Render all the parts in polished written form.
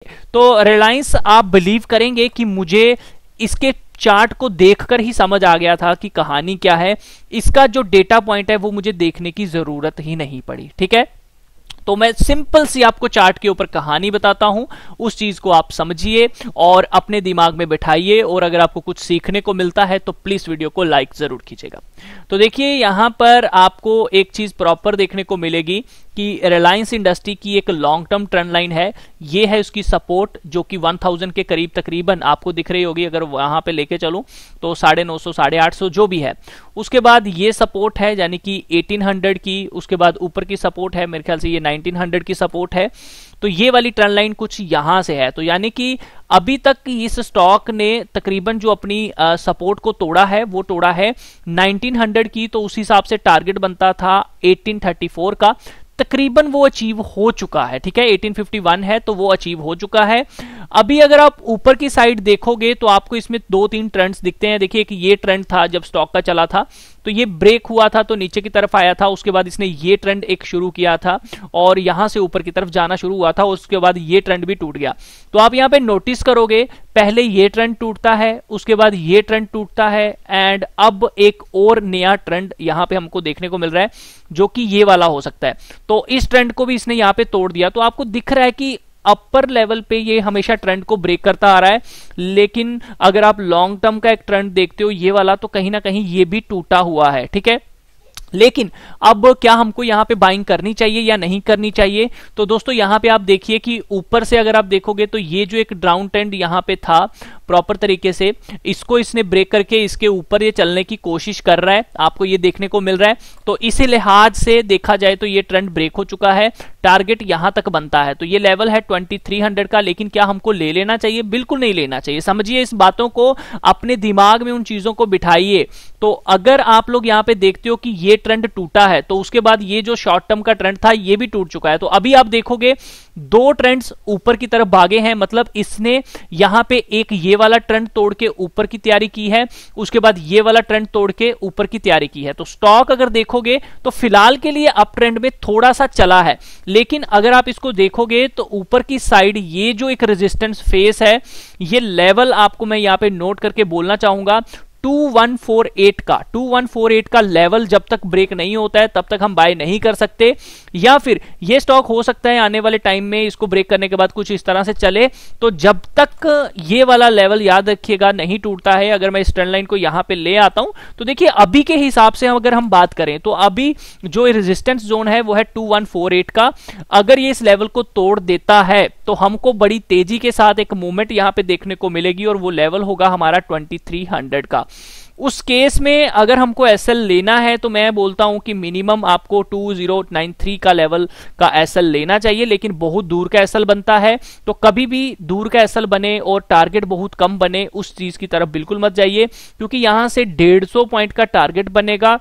तो रिलायंस आप बिलीव करेंगे कि मुझे इसके चार्ट को देखकर ही समझ आ गया था कि कहानी क्या है। इसका जो डेटा पॉइंट है वो मुझे देखने की जरूरत ही नहीं पड़ी। ठीक है, तो मैं सिंपल सी आपको चार्ट के ऊपर कहानी बताता हूं, उस चीज को आप समझिए और अपने दिमाग में बिठाइए, और अगर आपको कुछ सीखने को मिलता है तो प्लीज वीडियो को लाइक जरूर कीजिएगा। तो देखिए यहां पर आपको एक चीज प्रॉपर देखने को मिलेगी कि रिलायंस इंडस्ट्री की एक लॉन्ग टर्म ट्रेंड लाइन है। ये है उसकी सपोर्ट जो कि 1000 के करीब तकरीबन आपको दिख रही होगी। अगर वहां पे लेके चलूं तो 950 850 जो भी है। उसके बाद ये सपोर्ट है यानी कि 1800 की, उसके बाद ऊपर की सपोर्ट है, मेरे ख्याल से ये 1900 की सपोर्ट है। तो ये वाली ट्रेंड लाइन कुछ यहां से है। तो यानी कि अभी तक इस स्टॉक ने तकरीबन जो अपनी सपोर्ट को तोड़ा है वो तोड़ा है 1900 की। तो उस हिसाब से टारगेट बनता था 1834 का, तकरीबन वो अचीव हो चुका है। ठीक है, 1851 है तो वो अचीव हो चुका है। अभी अगर आप ऊपर की साइड देखोगे तो आपको इसमें 2-3 ट्रेंड्स दिखते हैं। देखिए कि ये ट्रेंड था जब स्टॉक का चला था, तो ये ब्रेक हुआ था तो नीचे की तरफ आया था। उसके बाद इसने ये ट्रेंड एक शुरू किया था और यहां से ऊपर की तरफ जाना शुरू हुआ था। उसके बाद ये ट्रेंड भी टूट गया। तो आप यहां पे नोटिस करोगे पहले ये ट्रेंड टूटता है, उसके बाद ये ट्रेंड टूटता है, एंड अब एक और नया ट्रेंड यहां पे हमको देखने को मिल रहा है जो कि ये वाला हो सकता है। तो इस ट्रेंड को भी इसने यहां पे तोड़ दिया। तो आपको दिख रहा है कि अपर लेवल पे ये हमेशा ट्रेंड को ब्रेक करता आ रहा है। लेकिन अगर आप लॉन्ग टर्म का एक ट्रेंड देखते हो ये वाला, तो कहीं ना कहीं ये भी टूटा हुआ है। ठीक है, लेकिन अब क्या हमको यहां पे बाइंग करनी चाहिए या नहीं करनी चाहिए? तो दोस्तों यहां पे आप देखिए कि ऊपर से अगर आप देखोगे तो ये जो एक डाउन ट्रेंड यहां पे था प्रॉपर तरीके से, इसको इसने ब्रेक करके इसके ऊपर ये चलने की कोशिश कर रहा है, आपको ये देखने को मिल रहा है। तो इसी लिहाज से देखा जाए तो ये ट्रेंड ब्रेक हो चुका है, टारगेट यहां तक बनता है। तो ये लेवल है 2300 का, लेकिन क्या हमको ले लेना चाहिए? बिल्कुल नहीं लेना चाहिए। समझिए इस बातों को, अपने दिमाग में उन चीजों को बिठाइए। तो अगर आप लोग यहां पे देखते हो कि ये ट्रेंड टूटा है तो उसके बाद ये जो शॉर्ट टर्म का ट्रेंड था ये भी टूट चुका है। तो अभी आप देखोगे 2 ट्रेंड्स ऊपर की तरफ भागे हैं, मतलब इसने यहां पे एक ये वाला ट्रेंड तोड़ के ऊपर की तैयारी की है, उसके बाद ये वाला ट्रेंड तोड़ के ऊपर की तैयारी की है। तो स्टॉक अगर देखोगे तो फिलहाल के लिए अप ट्रेंड में थोड़ा सा चला है, लेकिन अगर आप इसको देखोगे तो ऊपर की साइड ये जो एक रेजिस्टेंस फेस है, ये लेवल आपको मैं यहां पे नोट करके बोलना चाहूंगा 2148 का लेवल जब तक ब्रेक नहीं होता है तब तक हम बाय नहीं कर सकते। या फिर ये स्टॉक हो सकता है आने वाले टाइम में इसको ब्रेक करने के बाद कुछ इस तरह से चले। तो जब तक ये वाला लेवल याद रखिएगा नहीं टूटता है, अगर मैं इस ट्रेंड लाइन को यहां पे ले आता हूं तो देखिए अभी के हिसाब से अगर हम बात करें तो अभी जो रेजिस्टेंस जोन है वो है 2148 का। अगर ये इस लेवल को तोड़ देता है तो हमको बड़ी तेजी के साथ एक मूवमेंट यहां पे देखने को मिलेगी और वो लेवल होगा हमारा 2300 का। उस केस में अगर हमको एसएल लेना है तो मैं बोलता हूं कि मिनिमम आपको 2093 का लेवल का एसएल लेना चाहिए, लेकिन बहुत दूर का एसएल बनता है। तो कभी भी दूर का एसएल बने और टारगेट बहुत कम बने उस चीज की तरफ बिल्कुल मत जाइए, क्योंकि यहां से 150 पॉइंट का टारगेट बनेगा।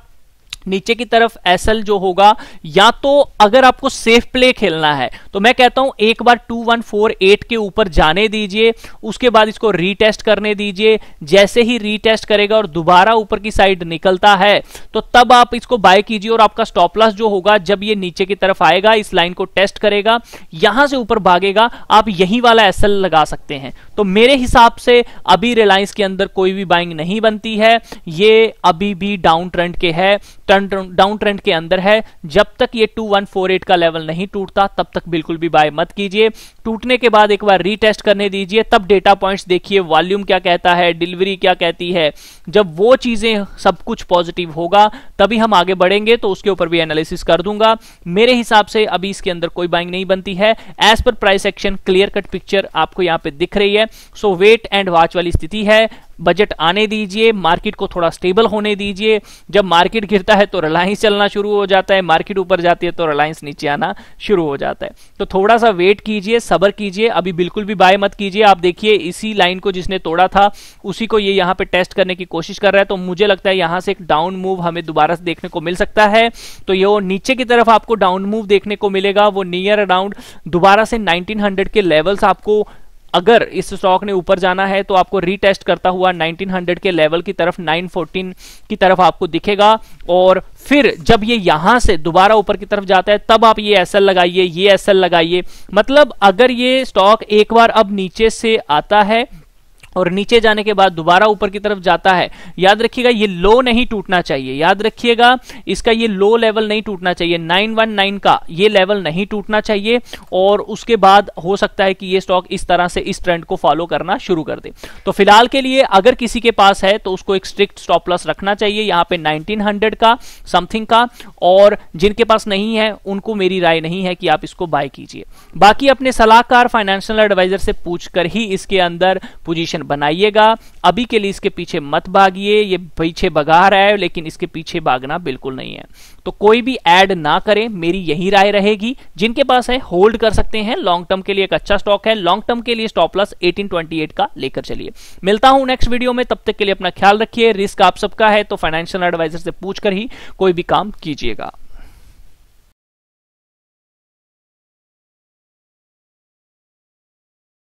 नीचे की तरफ एसएल जो होगा, या तो अगर आपको सेफ प्ले खेलना है तो मैं कहता हूं एक बार 2148 के ऊपर जाने दीजिए, उसके बाद इसको रीटेस्ट करने दीजिए। जैसे ही रीटेस्ट करेगा और दोबारा ऊपर की साइड निकलता है तो तब आप इसको बाय कीजिए, और आपका स्टॉप लॉस जो होगा जब ये नीचे की तरफ आएगा, इस लाइन को टेस्ट करेगा, यहां से ऊपर भागेगा, आप यही वाला एसएल लगा सकते हैं। तो मेरे हिसाब से अभी रिलायंस के अंदर कोई भी बाइंग नहीं बनती है, ये अभी भी डाउन ट्रेंड के है, डाउन ट्रेंड के अंदर है। जब तक ये 2148 का लेवल नहीं टूटता तब तक बिल्कुल भी बाय मत कीजिए। टूटने के बाद एक बार रीटेस्ट करने दीजिए, तब डेटा पॉइंट्स देखिए, वॉल्यूम क्या कहता है, डिलीवरी क्या कहती है। जब वो चीजें सब कुछ पॉजिटिव होगा तभी हम आगे बढ़ेंगे, तो उसके ऊपर भी एनालिसिस कर दूंगा। मेरे हिसाब से अभी इसके अंदर कोई बाइंग नहीं बनती है। As per price action clear cut picture आपको यहां पे दिख रही है। सो वेट एंड वॉच वाली स्थिति है। बजट आने दीजिए, मार्केट को थोड़ा स्टेबल होने दीजिए। जब मार्केट गिरता है तो रिलायंस चलना शुरू हो जाता है, मार्केट ऊपर जाती है तो रिलायंस नीचे आना शुरू हो जाता है। तो थोड़ा सा वेट कीजिए, सब्र कीजिए, अभी बिल्कुल भी बाय मत कीजिए। आप देखिए इसी लाइन को जिसने तोड़ा था उसी को ये यहाँ पे टेस्ट करने की कोशिश कर रहा है। तो मुझे लगता है यहाँ से एक डाउन मूव हमें दोबारा से देखने को मिल सकता है। तो ये नीचे की तरफ आपको डाउन मूव देखने को मिलेगा, वो नियर अराउंड दोबारा से 1900 के लेवल्स आपको अगर इस स्टॉक ने ऊपर जाना है तो आपको रीटेस्ट करता हुआ 1900 के लेवल की तरफ 914 की तरफ आपको दिखेगा, और फिर जब ये यहां से दोबारा ऊपर की तरफ जाता है तब आप ये एसएल लगाइए, ये एसएल लगाइए। मतलब अगर ये स्टॉक एक बार अब नीचे से आता है और नीचे जाने के बाद दोबारा ऊपर की तरफ जाता है, याद रखिएगा ये लो नहीं टूटना चाहिए, याद रखिएगा इसका ये लो लेवल नहीं टूटना चाहिए, 919 का ये लेवल नहीं टूटना चाहिए, और उसके बाद हो सकता है कि ये स्टॉक इस तरह से इस ट्रेंड को फॉलो करना शुरू कर दे। तो फिलहाल के लिए अगर किसी के पास है तो उसको एक स्ट्रिक्ट स्टॉप लॉस रखना चाहिए यहां पे 1900 का समथिंग का, और जिनके पास नहीं है उनको मेरी राय नहीं है कि आप इसको बाय कीजिए। बाकी अपने सलाहकार फाइनेंशियल एडवाइजर से पूछकर ही इसके अंदर पोजीशन बनाइएगा। अभी के लिए इसके पीछे मत भागिए, ये पीछे भगा रहा है लेकिन इसके पीछे भागना बिल्कुल नहीं है। तो कोई भी ऐड ना करें, मेरी यही राय रहेगी। जिनके पास है होल्ड कर सकते हैं, लॉन्ग टर्म के लिए एक अच्छा स्टॉक है, लॉन्ग टर्म के लिए स्टॉप लॉस 1828 का लेकर चलिए। मिलता हूं नेक्स्ट वीडियो में, तब तक के लिए अपना ख्याल रखिए। रिस्क आप सबका है तो फाइनेंशियल एडवाइजर से पूछकर ही कोई भी काम कीजिएगा।